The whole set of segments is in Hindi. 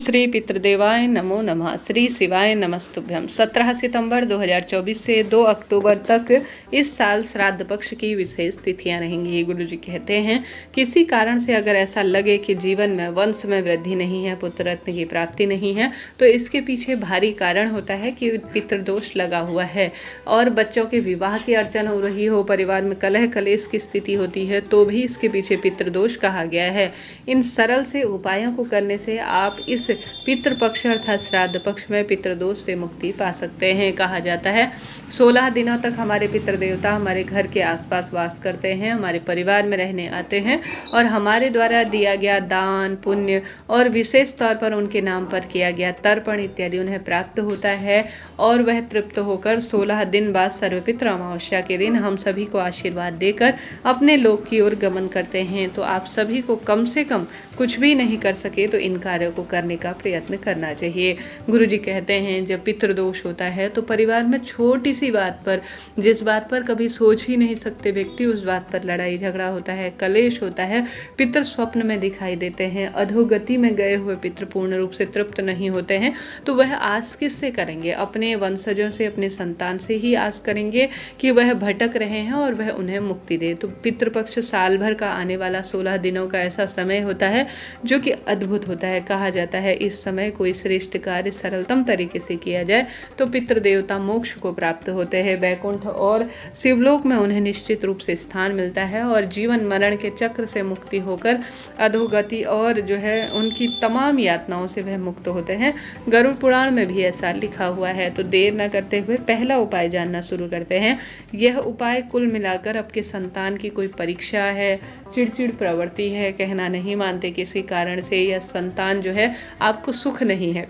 श्री पितृदेवाय नमो नमः। श्री शिवाय नमस्तुभ्यम। 17 सितंबर 2024 से 2 अक्टूबर तक इस साल श्राद्ध पक्ष की विशेष तिथियां रहेंगी। गुरु जी कहते हैं किसी कारण से अगर ऐसा लगे कि जीवन में वंश में वृद्धि नहीं है, पुत्र रत्न की प्राप्ति नहीं है, तो इसके पीछे भारी कारण होता है कि पितृदोष लगा हुआ है और बच्चों के विवाह की अर्चना हो रही हो, परिवार में कलह कलेश की स्थिति होती है, तो भी इसके पीछे पितृदोष कहा गया है। इन सरल से उपायों को करने से आप इस पितृपक्ष अर्थात श्राद्ध पक्ष में पितृदोष से मुक्ति पा सकते हैं। कहा जाता है 16 दिनों तक हमारे पितृ देवता हमारे घर के आसपास वास करते हैं, हमारे परिवार में रहने आते हैं और हमारे द्वारा दिया गया दान पुण्य और विशेष तौर पर उनके नाम पर किया गया तर्पण इत्यादि उन्हें प्राप्त होता है और वह तृप्त होकर 16 दिन बाद सर्वपितृ अमावस्या के दिन हम सभी को आशीर्वाद देकर अपने लोक की ओर गमन करते हैं। तो आप सभी को कम से कम कुछ भी नहीं कर सके तो इन कार्यों को करने का प्रयत्न करना चाहिए। गुरु जी कहते हैं जब पितृदोष होता है तो परिवार में छोटी सी बात पर, जिस बात पर कभी सोच ही नहीं सकते व्यक्ति, उस बात पर लड़ाई झगड़ा होता है, कलेश होता है, पितृ स्वप्न में दिखाई देते हैं, अधोगति में गए हुए पितृ पूर्ण रूप से तृप्त नहीं होते हैं, तो वह आस किससे करेंगे? अपने वंशजों से, अपने संतान से ही आस करेंगे कि वह भटक रहे हैं और वह उन्हें मुक्ति दे। तो पितृपक्ष साल भर का आने वाला 16 दिनों का ऐसा समय होता है जो कि अद्भुत होता है। कहा जाता है इस समय कोई श्रेष्ठ कार्य सरलतम तरीके से किया जाए तो पितृ देवता मोक्ष को प्राप्त होते हैं, वैकुंठ और शिवलोक में उन्हें निश्चित रूप से स्थान मिलता है और जीवन मरण के चक्र से मुक्ति होकर अधोगति और जो है उनकी तमाम यातनाओं से वह मुक्त होते हैं। गरुड़ पुराण में भी ऐसा लिखा हुआ है। तो देर न करते हुए पहला उपाय जानना शुरू करते हैं। यह उपाय कुल मिलाकर आपके संतान की कोई परीक्षा है, चिड़चिड़ प्रवृत्ति है, कहना नहीं मानते किसी कारण से, या संतान जो है आपको सुख नहीं है,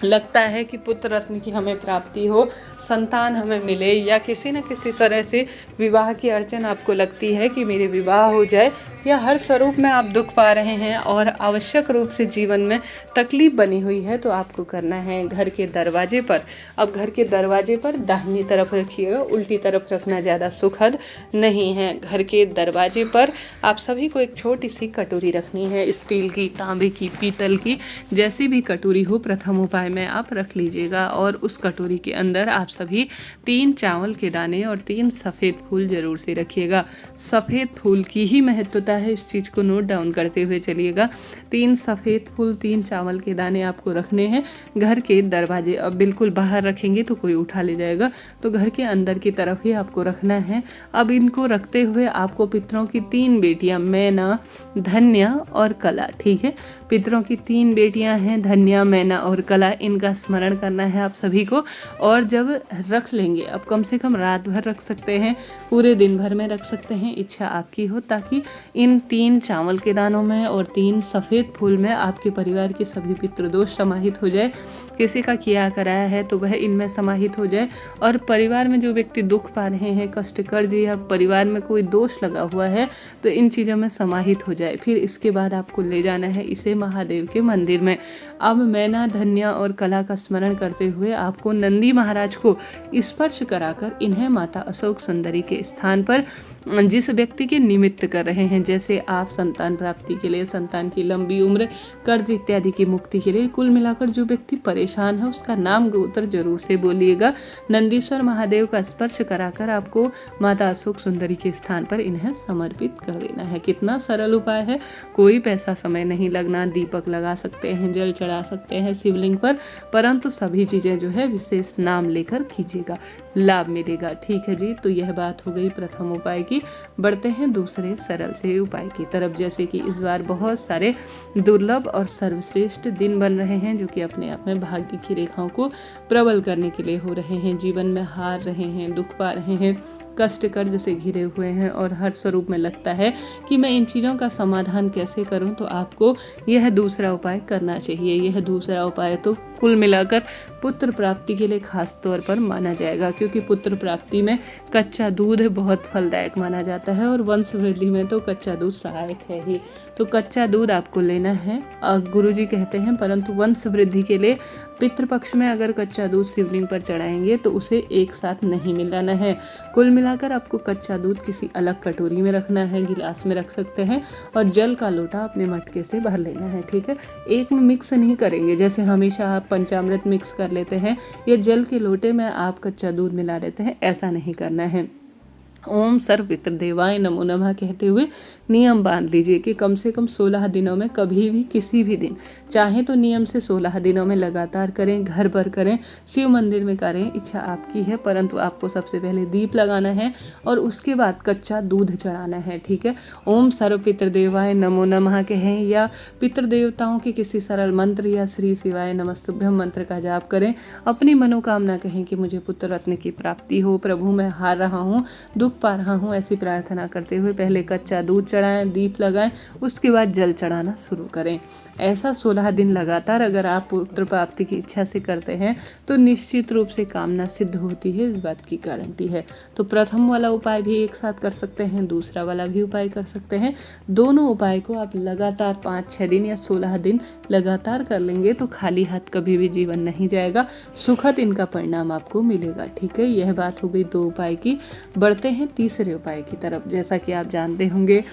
लगता है कि पुत्र रत्न की हमें प्राप्ति हो, संतान हमें मिले, या किसी न किसी तरह से विवाह की अड़चन आपको लगती है कि मेरे विवाह हो जाए, या हर स्वरूप में आप दुख पा रहे हैं और आवश्यक रूप से जीवन में तकलीफ बनी हुई है, तो आपको करना है घर के दरवाजे पर। अब घर के दरवाजे पर दाहिनी तरफ रखिएगा, उल्टी तरफ रखना ज़्यादा सुखद नहीं है। घर के दरवाजे पर आप सभी को एक छोटी सी कटोरी रखनी है, स्टील की, तांबे की, पीतल की, जैसी भी कटोरी हो। प्रथम उपाय में आप रख लीजिएगा और उस कटोरी के अंदर आप सभी 3 चावल के दाने और 3 सफ़ेद फूल जरूर से रखिएगा। सफ़ेद फूल की ही महत्वता है, इस चीज़ को नोट डाउन करते हुए चलिएगा। 3 सफ़ेद फूल, 3 चावल के दाने आपको रखने हैं घर के दरवाजे। अब बिल्कुल बाहर रखेंगे तो कोई उठा ले जाएगा, तो घर के अंदर की तरफ ही आपको रखना है। अब इनको रखते हुए आपको पितरों की 3 बेटियां मैना, धन्या और कला, ठीक है, पितरों की 3 बेटियां हैं धन्या, मैना और कला, इनका स्मरण करना है आप सभी को। और जब रख लेंगे, अब कम से कम रात भर रख सकते हैं, पूरे दिन भर में रख सकते हैं, इच्छा आपकी हो, ताकि इन 3 चावल के दानों में और 3 सफ़ेद फूल में आपके परिवार के सभी पितृदोष समाहित हो जाए। किसी का किया कराया है तो वह इनमें समाहित हो जाए और परिवार में जो व्यक्ति दुख पा रहे हैं, कष्ट कर्ज या परिवार में कोई दोष लगा हुआ है, तो इन चीज़ों में समाहित हो जाए। फिर इसके बाद आपको ले जाना है इसे महादेव के मंदिर में। अब मैना, धन्या और कला का स्मरण करते हुए आपको नंदी महाराज को स्पर्श कराकर इन्हें माता अशोक सुंदरी के स्थान पर जिस व्यक्ति के निमित्त कर रहे हैं, जैसे आप संतान प्राप्ति के लिए, संतान की लंबी उम्र, कर्ज इत्यादि की मुक्ति के लिए, कुल मिलाकर जो व्यक्ति परेशान है उसका नाम गोत्र जरूर से बोलिएगा। नंदीश्वर महादेव का स्पर्श कराकर आपको माता अशोक सुंदरी के स्थान पर इन्हें समर्पित कर देना है। कितना सरल उपाय है, कोई पैसा समय नहीं लगना। दीपक लगा सकते हैं, जल चढ़ा सकते हैं शिवलिंग पर, परंतु सभी चीज़ें जो है विशेष नाम लेकर कीजिएगा, लाभ मिलेगा। ठीक है जी, तो यह बात हो गई प्रथम उपाय की। बढ़ते हैं दूसरे सरल से उपाय की तरफ। जैसे कि इस बार बहुत सारे दुर्लभ और सर्वश्रेष्ठ दिन बन रहे हैं जो कि अपने आप में भाग्य की रेखाओं को प्रबल करने के लिए हो रहे हैं। जीवन में हार रहे हैं, दुख पा रहे हैं, कष्ट कर्ज से घिरे हुए हैं और हर स्वरूप में लगता है कि मैं इन चीज़ों का समाधान कैसे करूं, तो आपको यह दूसरा उपाय करना चाहिए। यह दूसरा उपाय तो कुल मिलाकर पुत्र प्राप्ति के लिए खास तौर पर माना जाएगा, क्योंकि पुत्र प्राप्ति में कच्चा दूध बहुत फलदायक माना जाता है और वंश वृद्धि में तो कच्चा दूध सहायक है ही। तो कच्चा दूध आपको लेना है। गुरुजी कहते हैं परंतु वंश वृद्धि के लिए पितृपक्ष में अगर कच्चा दूध शिवलिंग पर चढ़ाएंगे तो उसे एक साथ नहीं मिलाना है। कुल मिलाकर आपको कच्चा दूध किसी अलग कटोरी में रखना है, गिलास में रख सकते हैं, और जल का लोटा अपने मटके से भर लेना है। ठीक है, एक में मिक्स नहीं करेंगे जैसे हमेशा आप पंचामृत मिक्स कर लेते हैं या जल के लोटे में आप कच्चा दूध मिला लेते हैं, ऐसा नहीं करना है। ओम सर्व पितृदेवाय नमो नमः कहते हुए नियम बांध लीजिए कि कम से कम 16 दिनों में कभी भी किसी भी दिन, चाहे तो नियम से 16 दिनों में लगातार करें, घर पर करें, शिव मंदिर में करें, इच्छा आपकी है, परंतु आपको सबसे पहले दीप लगाना है और उसके बाद कच्चा दूध चढ़ाना है। ठीक है, ओम सर्व पितृदेवाय नमो नमः कहें या पितृदेवताओं के किसी सरल मंत्र या श्री शिवाय नमस्तुभ्यम मंत्र का जाप करें। अपनी मनोकामना कहें कि मुझे पुत्र रत्न की प्राप्ति हो, प्रभु मैं हार रहा हूँ, दुख पा रहा हूँ, ऐसी प्रार्थना करते हुए पहले कच्चा दूध चढ़ाएं, दीप लगाएं, उसके बाद जल चढ़ाना शुरू करें। ऐसा 16 दिन लगातार अगर आप पुत्र प्राप्ति की इच्छा से करते हैं तो निश्चित रूप से कामना सिद्ध होती है, इस बात की गारंटी है। तो प्रथम वाला उपाय भी एक साथ कर सकते हैं, दूसरा वाला भी उपाय कर सकते हैं। दोनों उपाय को आप लगातार 5-6 दिन या 16 दिन लगातार कर लेंगे तो खाली हाथ कभी भी जीवन नहीं जाएगा, सुखद इनका परिणाम आपको मिलेगा। ठीक है, यह बात हो गई 2 उपाय की। बढ़ते हैं तीसरे उपाय की तरफ। जैसा कि आप जानते होंगे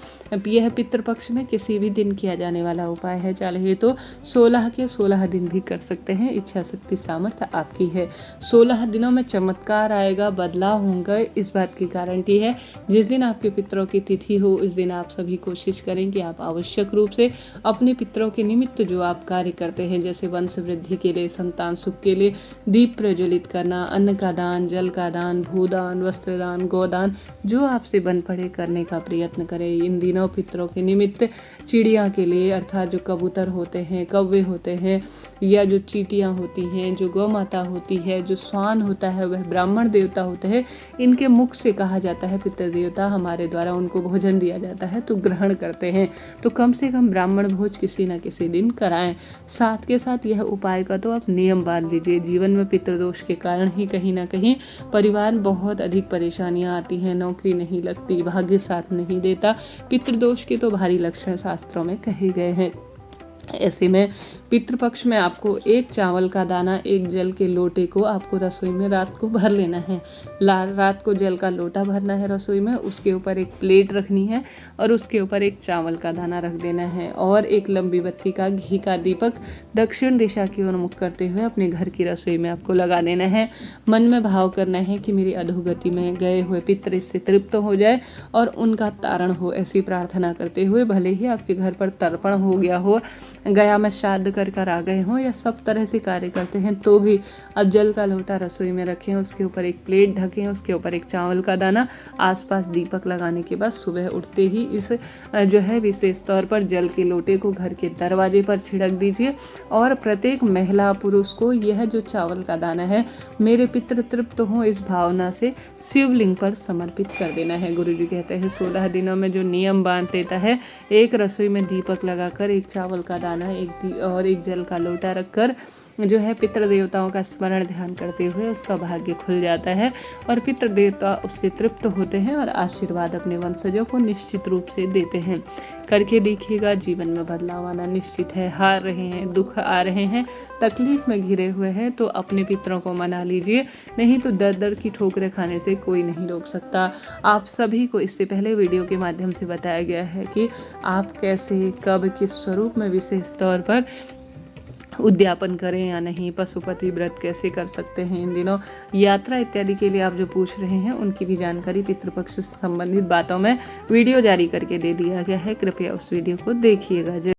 यह पितृपक्ष में किसी भी दिन किया जाने वाला उपाय है, चाहे तो 16 के 16 दिन भी कर सकते हैं, इच्छा शक्ति सामर्थ्य आपकी है। 16 दिनों में चमत्कार आएगा, बदलाव होंगे, इस बात की गारंटी है। जिस दिन आपके पितरों की तिथि हो उस दिन आप सभी कोशिश करें कि आप आवश्यक रूप से अपने पितरों के निमित्त जो आप कार्य करते हैं, जैसे वंश वृद्धि के लिए, संतान सुख के लिए दीप प्रज्वलित करना, अन्न का दान, जल का दान, भूदान, वस्त्रदान, गोदान, जो आपसे बन पड़े करने का प्रयत्न करें। इन दिनों पितरों के निमित्त चिड़िया के लिए, अर्थात जो कबूतर होते हैं, कौवे होते हैं, या जो चींटियाँ होती हैं, जो गौ माता होती है, जो स्वान होता है, वह ब्राह्मण देवता होते हैं, इनके मुख से कहा जाता है पितृ देवता हमारे द्वारा उनको भोजन दिया जाता है तो ग्रहण करते हैं। तो कम से कम ब्राह्मण भोज किसी न किसी दिन कराएं। साथ के साथ यह उपाय का तो आप नियम बांध लीजिए। जीवन में पितृदोष के कारण ही कहीं ना कहीं परिवार बहुत अधिक परेशानियां आती हैं, नौकरी नहीं लगती, भाग्य साथ नहीं देता। पितृदोष के तो भारी लक्षण शास्त्रों में कहे गए हैं। ऐसे में पितृपक्ष में आपको 1 चावल का दाना 1 जल के लोटे को आपको रसोई में रात को भर लेना है। रात को जल का लोटा भरना है रसोई में, उसके ऊपर एक प्लेट रखनी है और उसके ऊपर 1 चावल का दाना रख देना है और एक लंबी बत्ती का घी का दीपक दक्षिण दिशा की ओर मुख करते हुए अपने घर की रसोई में आपको लगा देना है। मन में भाव करना है कि मेरी अधोगति में गए हुए पितृ इससे तृप्त हो जाए और उनका तारण हो, ऐसी प्रार्थना करते हुए भले ही आपके घर पर तर्पण हो गया हो, गया में श्राद्ध कर आ गए हों या सब तरह से कार्य करते हैं तो भी अब जल का लोटा रसोई में रखें, उसके ऊपर एक प्लेट ढकें, उसके ऊपर 1 चावल का दाना, आसपास दीपक लगाने के बाद सुबह उठते ही इस जो है विशेष तौर पर जल के लोटे को घर के दरवाजे पर छिड़क दीजिए और प्रत्येक महिला पुरुष को यह जो चावल का दाना है मेरे पितृ तृप्त हों इस भावना से शिवलिंग पर समर्पित कर देना है। गुरुजी कहते हैं 16 दिनों में जो नियम बांध लेता है, एक रसोई में दीपक लगाकर 1 चावल का दाना और 1 जल का लोटा रखकर जो है पितृ देवताओं का स्मरण ध्यान करते हुए उसका भाग्य खुल जाता है और पितृ देवता उससे तृप्त होते हैं और आशीर्वाद अपने वंशजों को निश्चित रूप से देते हैं। करके देखिएगा, जीवन में बदलाव आना निश्चित है। हार रहे हैं, दुख आ रहे हैं, तकलीफ में घिरे हुए हैं तो अपने पितरों को मना लीजिए, नहीं तो दर दर की ठोकरें खाने से कोई नहीं रोक सकता। आप सभी को इससे पहले वीडियो के माध्यम से बताया गया है कि आप कैसे, कब, किस स्वरूप में विशेष तौर पर उद्यापन करें या नहीं, पशुपति व्रत कैसे कर सकते हैं, इन दिनों यात्रा इत्यादि के लिए आप जो पूछ रहे हैं उनकी भी जानकारी पितृपक्ष से संबंधित बातों में वीडियो जारी करके दे दिया गया है। कृपया उस वीडियो को देखिएगा।